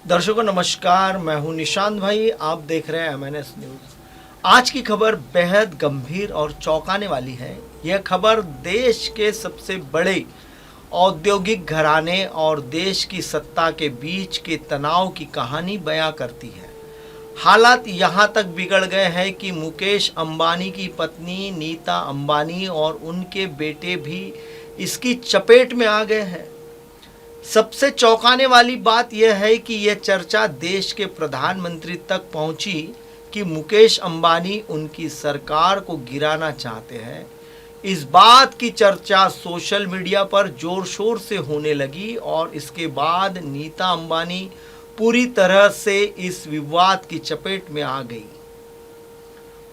दर्शकों नमस्कार, मैं हूं निशांत भाई। आप देख रहे हैं MNS न्यूज़। आज की खबर बेहद गंभीर और चौंकाने वाली है। यह खबर देश के सबसे बड़े औद्योगिक घराने और देश की सत्ता के बीच के तनाव की कहानी बयां करती है। हालात यहां तक बिगड़ गए हैं कि मुकेश अंबानी की पत्नी नीता अंबानी और उनके बेटे भी इसकी चपेट में आ गए हैं। सबसे चौंकाने वाली बात यह है कि यह चर्चा देश के प्रधानमंत्री तक पहुंची कि मुकेश अंबानी उनकी सरकार को गिराना चाहते हैं। इस बात की चर्चा सोशल मीडिया पर जोर शोर से होने लगी और इसके बाद नीता अंबानी पूरी तरह से इस विवाद की चपेट में आ गई।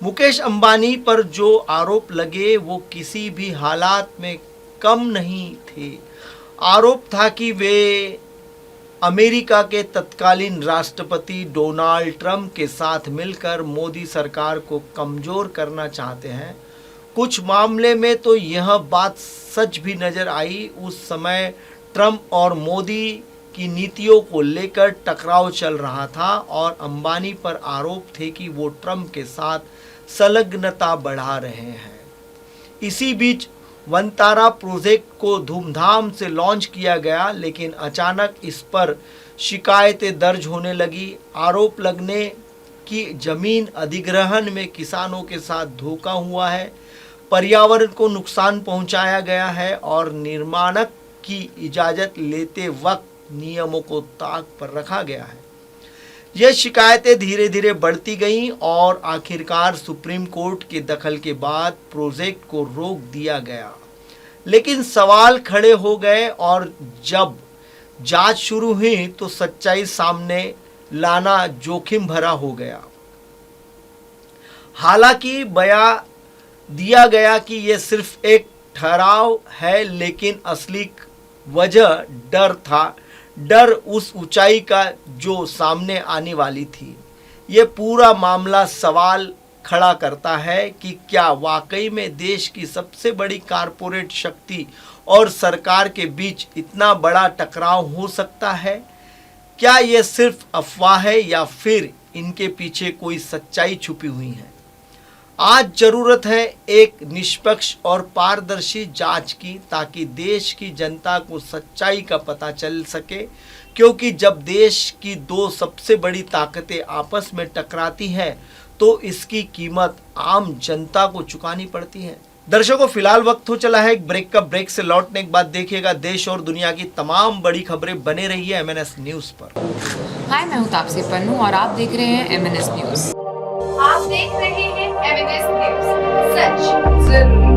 मुकेश अंबानी पर जो आरोप लगे वो किसी भी हालात में कम नहीं थे। आरोप था कि वे अमेरिका के तत्कालीन राष्ट्रपति डोनाल्ड ट्रंप के साथ मिलकर मोदी सरकार को कमज़ोर करना चाहते हैं। कुछ मामले में तो यह बात सच भी नज़र आई। उस समय ट्रंप और मोदी की नीतियों को लेकर टकराव चल रहा था और अंबानी पर आरोप थे कि वो ट्रंप के साथ संलग्नता बढ़ा रहे हैं। इसी बीच वनतारा प्रोजेक्ट को धूमधाम से लॉन्च किया गया, लेकिन अचानक इस पर शिकायतें दर्ज होने लगी। आरोप लगने की जमीन अधिग्रहण में किसानों के साथ धोखा हुआ है, पर्यावरण को नुकसान पहुंचाया गया है और निर्माणक की इजाज़त लेते वक्त नियमों को ताक पर रखा गया है। यह शिकायतें धीरे धीरे बढ़ती गईं और आखिरकार सुप्रीम कोर्ट के दखल के बाद प्रोजेक्ट को रोक दिया गया। लेकिन सवाल खड़े हो गए और जब जांच शुरू हुई तो सच्चाई सामने लाना जोखिम भरा हो गया। हालांकि बयां दिया गया कि यह सिर्फ एक ठहराव है, लेकिन असली वजह डर था। डर उस ऊंचाई का जो सामने आने वाली थी। ये पूरा मामला सवाल खड़ा करता है कि क्या वाकई में देश की सबसे बड़ी कारपोरेट शक्ति और सरकार के बीच इतना बड़ा टकराव हो सकता है? क्या ये सिर्फ अफवाह है या फिर इनके पीछे कोई सच्चाई छुपी हुई है? आज जरूरत है एक निष्पक्ष और पारदर्शी जांच की, ताकि देश की जनता को सच्चाई का पता चल सके। क्योंकि जब देश की दो सबसे बड़ी ताकतें आपस में टकराती हैं तो इसकी कीमत आम जनता को चुकानी पड़ती है। दर्शकों फिलहाल वक्त हो चला है एक ब्रेक का। ब्रेक से लौटने के बाद देखिएगा देश और दुनिया की तमाम बड़ी खबरें। बने रहिए MNS न्यूज़ पर। हाय, मैं हूँ तापसी पन्नू और आप देख रहे हैं MNS न्यूज़। आप देख रहे हैं MNS न्यूज़, सच जरूरी।